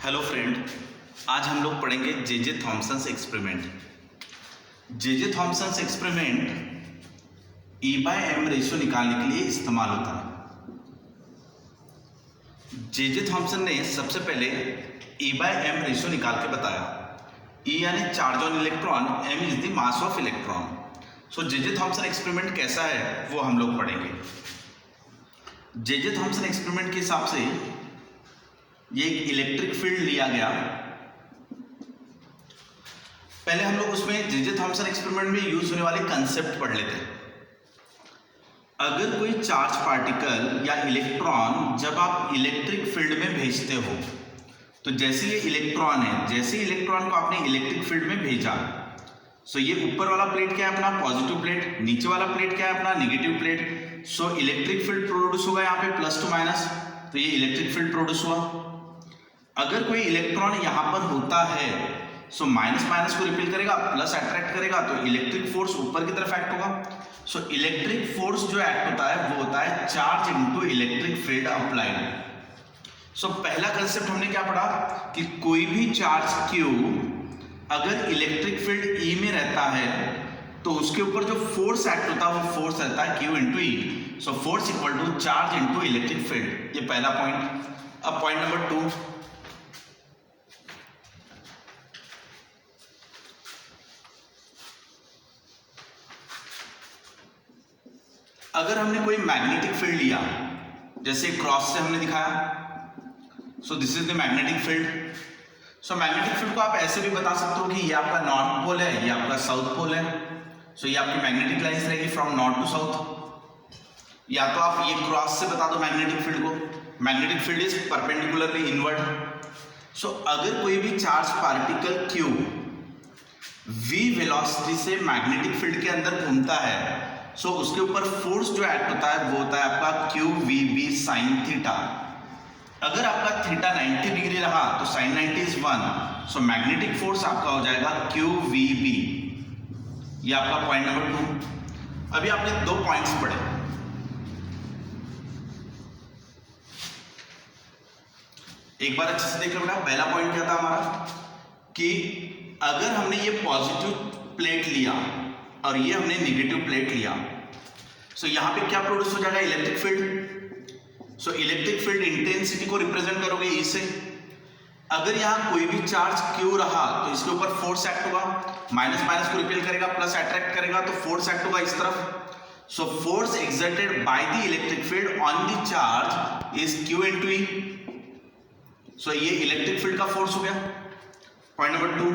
Hello friend, आज हम लोग पढ़ेंगे जे थॉमसन्स एक्सपेरिमेंट। जे थॉमसन्स एक्सपेरिमेंट E/M रेशियो निकालने के लिए इस्तेमाल होता है। जे थॉमसन ने सबसे पहले E/M रेशियो निकाल के बताया। E यानी charge on electron, M is the mass of electron. So J Thomson experiment कैसा है वो हम लोग पढ़ेंगे। जे थॉमसन एक्सपेरिमेंट के हिसाब से ये एक इलेक्ट्रिक फील्ड लिया गया। पहले हम लोग उसमें जे थॉमसन एक्सपेरिमेंट में यूज होने वाले कंसेप्ट पढ़ लेते हैं। अगर कोई चार्ज पार्टिकल या इलेक्ट्रॉन जब आप इलेक्ट्रिक फील्ड में भेजते हो, तो जैसे ये इलेक्ट्रॉन है, जैसे इलेक्ट्रॉन को आपने इलेक्ट्रिक फील्ड में भेजा, सो ये ऊपर वाला प्लेट क्या है अपना पॉजिटिव प्लेट, नीचे वाला प्लेट क्या है अपना नेगेटिव प्लेट। सो इलेक्ट्रिक फील्ड प्रोड्यूस होगा यहाँ पे प्लस टू माइनस, तो ये इलेक्ट्रिक फील्ड प्रोड्यूस हुआ। अगर कोई इलेक्ट्रॉन यहाँ पर होता है, सो माइनस माइनस को रिपेल करेगा, प्लस अट्रैक्ट करेगा, तो इलेक्ट्रिक फोर्स ऊपर की तरफ एक्ट होगा। सो इलेक्ट्रिक फोर्स जो एक्ट होता है वो होता है charge into electric field applied. So पहला कंसेप्ट हमने क्या पढ़ा कि कोई भी चार्ज Q अगर इलेक्ट्रिक फील्ड E में रहता है तो उसके ऊपर जो फोर्स एक्ट होता है वो फोर्स रहता है Q into E। So force equal to charge into electric field. ये पहला पॉइंट। अब पॉइंट नंबर 2, अगर हमने कोई मैग्नेटिक फील्ड लिया, जैसे क्रॉस से हमने दिखाया, so this is the magnetic field. So magnetic field को आप ऐसे भी बता सकते हो कि ये आपका नॉर्थ पोल है, ये आपका साउथ पोल है। सो ये आपकी मैग्नेटिक लाइंस रहेगी फ्रॉम नॉर्थ टू साउथ। या तो आप ये क्रॉस से बता दो मैग्नेटिक फील्ड को, magnetic field is perpendicularly inward. So अगर कोई भी charge particle Q v velocity से मैग्नेटिक फील्ड के अंदर घूमता है, सो उसके ऊपर फोर्स जो एक्ट होता है वो होता है आपका QVB sin थीटा। अगर आपका थीटा 90 डिग्री रहा तो sin 90 is 1। So magnetic force आपका हो जाएगा QVB। ये आपका पॉइंट नंबर 2। अभी आपने 2 पॉइंट्स पढ़े। एक बार अच्छे से देख लो बेटा। पहला पॉइंट क्या था हमारा कि अगर हमने ये पॉजिटिव प्लेट लिया और ये हमने नेगेटिव प्लेट लिया, सो यहाँ पे क्या प्रोड्यूस हो जाएगा इलेक्ट्रिक फील्ड। सो इलेक्ट्रिक फील्ड इंटेंसिटी को रिप्रेजेंट करोगे E से। अगर यहाँ कोई भी चार्ज Q रहा तो इसके ऊपर फोर्स एक्ट होगा, माइनस माइनस को रिपेल करेगा, प्लस अट्रैक्ट करेगा, तो फोर्स एक्ट होगा इस तरफ। So force exerted by the electric field on the charge is Q into E। सो ये इलेक्ट्रिक फील्ड का फोर्स हो गया। पॉइंट नंबर 2,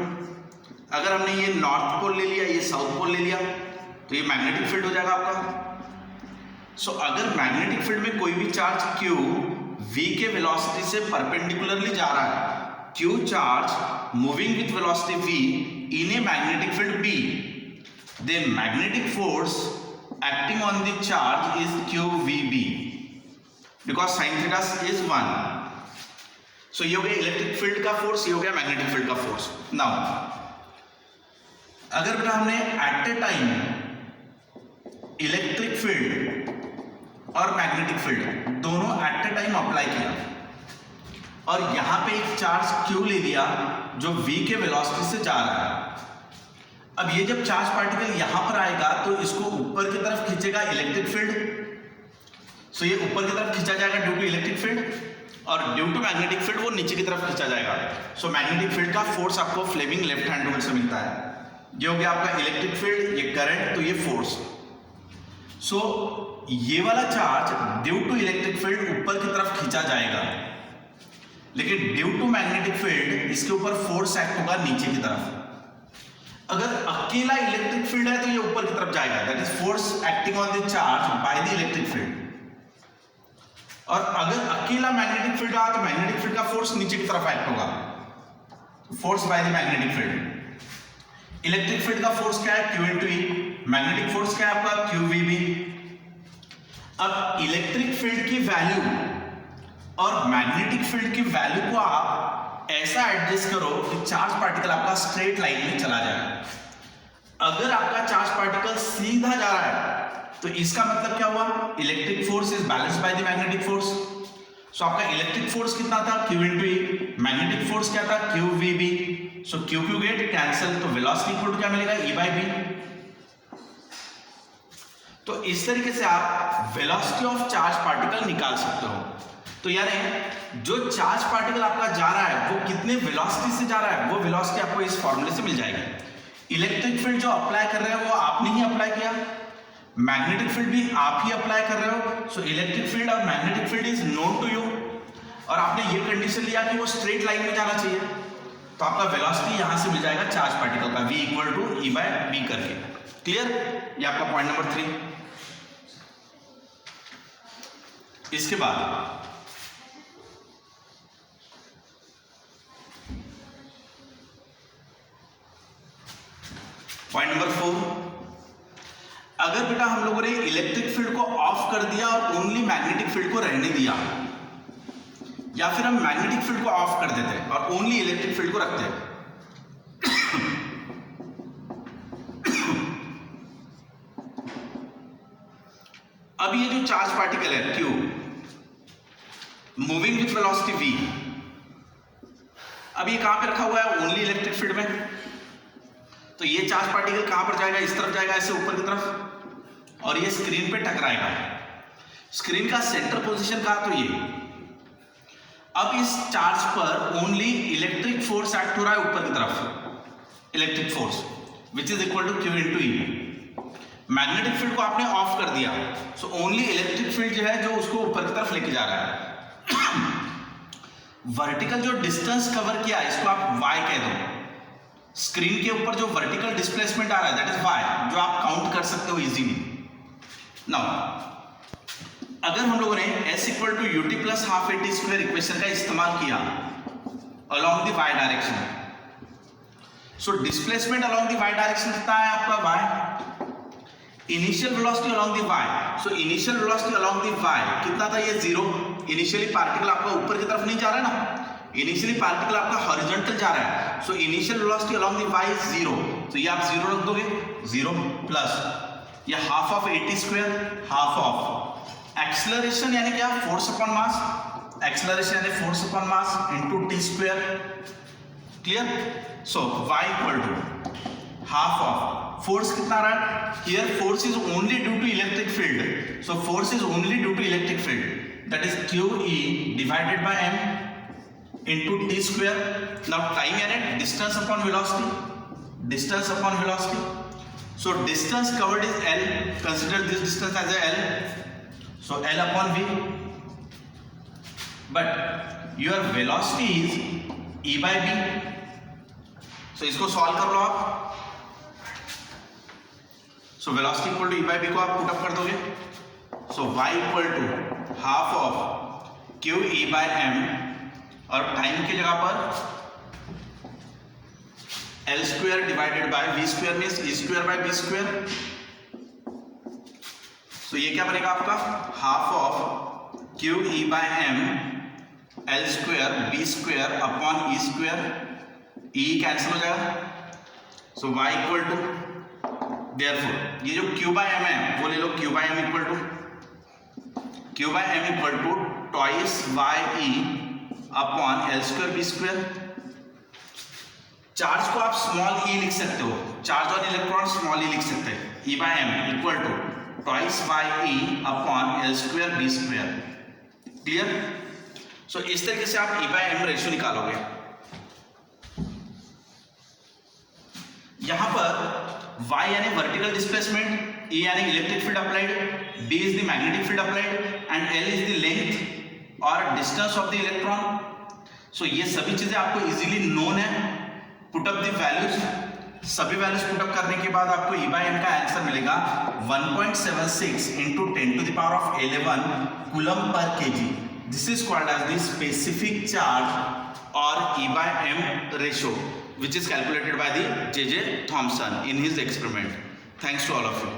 अगर हमने ये नॉर्थ पोल ले लिया, ये साउथ पोल ले लिया, तो ये मैग्नेटिक फील्ड हो जाएगा आपका। सो अगर मैग्नेटिक फील्ड में कोई भी चार्ज Q v के वेलोसिटी से परपेंडिकुलरली जा रहा है, Q charge moving with velocity v in a magnetic field B, then magnetic force acting on the charge is QVB because sin theta is 1. सो ये हो गया इलेक्ट्रिक फील्ड का force, ये हो गया मैग्नेटिक फील्ड का फोर्स। नाउ अगर बेटा हमने at a time electric field और मैग्नेटिक फील्ड दोनों एट ए टाइम अप्लाई किया और यहां पे एक चार्ज Q ले लिया जो V के वेलोसिटी से जा रहा है। अब ये जब चार्ज पार्टिकल यहां पर आएगा तो इसको ऊपर की तरफ खींचेगा इलेक्ट्रिक फील्ड। सो ये ऊपर की तरफ खींचा जाएगा ड्यू टू इलेक्ट्रिक फील्ड, और ड्यू टू मैग्नेटिक फील्ड वो नीचे की तरफ खींचा जाएगा। सो मैग्नेटिक फील्ड का फोर्स आपको फ्लेमिंग लेफ्ट हैंड रूल से मिलता है। ये हो गया आपका इलेक्ट्रिक फील्ड, ये करंट, तो ये फोर्स। सो ये वाला charge due to electric field ऊपर की तरफ खींचा जाएगा, लेकिन ड्यू टू मैग्नेटिक फील्ड इसके ऊपर फोर्स एक्ट होगा नीचे की तरफ। अगर अकेला इलेक्ट्रिक फील्ड है तो ये ऊपर की तरफ जाएगा, that is force acting on the charge by the electric field. और अगर अकेला मैग्नेटिक फील्ड रहा तो मैग्नेटिक फील्ड का फोर्स नीचे की तरफ एक्ट होगा, force by the magnetic field. Electric field का फोर्स क्या है Q into E, magnetic force क्या है आपका QVB। अब इलेक्ट्रिक फील्ड की वैल्यू और मैग्नेटिक फील्ड की वैल्यू को आप ऐसा एडजस्ट करो कि चार्ज पार्टिकल आपका स्ट्रेट लाइन में चला जाए। अगर आपका चार्ज पार्टिकल सीधा जा रहा है तो इसका मतलब क्या हुआ, electric force is balanced by the magnetic force. So आपका इलेक्ट्रिक फोर्स कितना था, Q into E, magnetic force क्या था, Q v B, so Q Q get cancel, तो वेलोसिटी इक्वल टू क्या मिलेगा, E बाई बी। तो इस तरीके से आप वेलोसिटी ऑफ चार्ज पार्टिकल निकाल सकते हो। तो यानी जो चार्ज पार्टिकल आपका जा रहा है वो कितने वेलोसिटी से जा रहा है, वो वेलोसिटी आपको इस फॉर्मूले से मिल जाएगी। इलेक्ट्रिक फील्ड जो अप्लाई कर रहे हो वो आपने ही अप्लाई किया, मैग्नेटिक फील्ड भी आप ही अप्लाई कर रहे हो। सो इलेक्ट्रिक फील्ड और magnetic field is known to you, और आपने ये कंडीशन लिया कि वो स्ट्रेट लाइन में जाना चाहिए, तो आपका वेलोसिटी यहां से मिल जाएगा चार्ज पार्टिकल का, v equal to E by B करके। क्लियर? ये आपका पॉइंट नंबर 3। इसके बाद पॉइंट नंबर 4, अगर बेटा हम लोगों ने इलेक्ट्रिक फील्ड को ऑफ कर दिया और ओनली मैग्नेटिक फील्ड को रहने दिया, या फिर हम मैग्नेटिक फील्ड को ऑफ कर देते हैं और ओनली इलेक्ट्रिक फील्ड को रखते हैं, अब ये जो चार्ज पार्टिकल है Q moving with velocity v, अब ये कहां पे रखा हुआ है, ओनली इलेक्ट्रिक फील्ड में। तो ये चार्ज पार्टिकल कहां पर जाएगा, इस तरफ जाएगा, ऐसे ऊपर की तरफ, और ये स्क्रीन पे टकराएगा। स्क्रीन का सेंटर पोजीशन कहां, तो ये। अब इस चार्ज पर ओनली इलेक्ट्रिक फोर्स एक्ट हो रहा है ऊपर की तरफ, electric force which is equal to Q into E. Magnetic field को आपने ऑफ कर दिया, सो ओनली इलेक्ट्रिक फील्ड जो है जो उसको ऊपर की तरफ लेके जा रहा है। वर्टिकल जो डिस्टेंस कवर किया इसको आप y कह दो। स्क्रीन के ऊपर जो वर्टिकल डिस्प्लेसमेंट आ रहा है दैट इज y, जो आप काउंट कर सकते हो इजीली। नाउ अगर हम लोगों ने s equal to u t plus half a t square equation का इस्तेमाल किया along the y direction, so displacement along the y direction कितना है आपका y, initial velocity along the y, so initial velocity along the y कितना था, ये 0। Initially particle आपका ऊपर की तरफ नहीं जा रहा है ना, इनिशियली पार्टिकल आपका हॉरिजॉन्टल जा रहा है, सो initial velocity along the y is 0, तो ये आप 0 रख दोगे, 0 प्लस ये half of a t square, half of acceleration यानी क्या, फोर्स अपॉन मास, एक्सेलरेशन यानी force upon mass into t square. Clear? So y equal to half of force कितना आ रहा है, here force is only due to electric field, so force is only due to electric field, that is QE divided by m into t square. Now time यानी distance upon velocity, distance upon velocity, so distance covered is L, consider this distance as a L, so L upon V, but your velocity is E by B, so इसको solve कर लो आप, so velocity equal to E by B को आप put up कर दोगे, so y equal to half of Q E by M, और time की जगह पर L square divided by V square means E square by B square, तो ये क्या बनेगा आपका, half of Q E by M L square B square upon E square, E cancel हो जाएगा, so y equal to, therefore ये जो Q bye M है वो ले लो, Q bye M equal to twice y E upon L square B square. Charge को आप स्मॉल e लिख सकते हो, चार्ज और इलेक्ट्रॉन स्मॉल e लिख सकते हैं, E by M equal to twice y E upon L square B square. Clear? So इस तरीके से आप E बाय M रेशियो निकालोगे। यहां पर y यानी वर्टिकल डिस्प्लेसमेंट, E यानी electric field applied, B is the magnetic field applied and L is the length और distance of the electron. So ये सभी चीजें आपको इजीली नोन है। पुट अप द वैल्यूज, सभी वैल्यूज पुट अप करने के बाद आपको E by M का आंसर मिलेगा 1.76 into 10 to the power of 11 coulomb पर kg। This is called as the specific charge और E by M ratio which is calculated by the J.J. Thomson in his experiment. Thanks to all of you.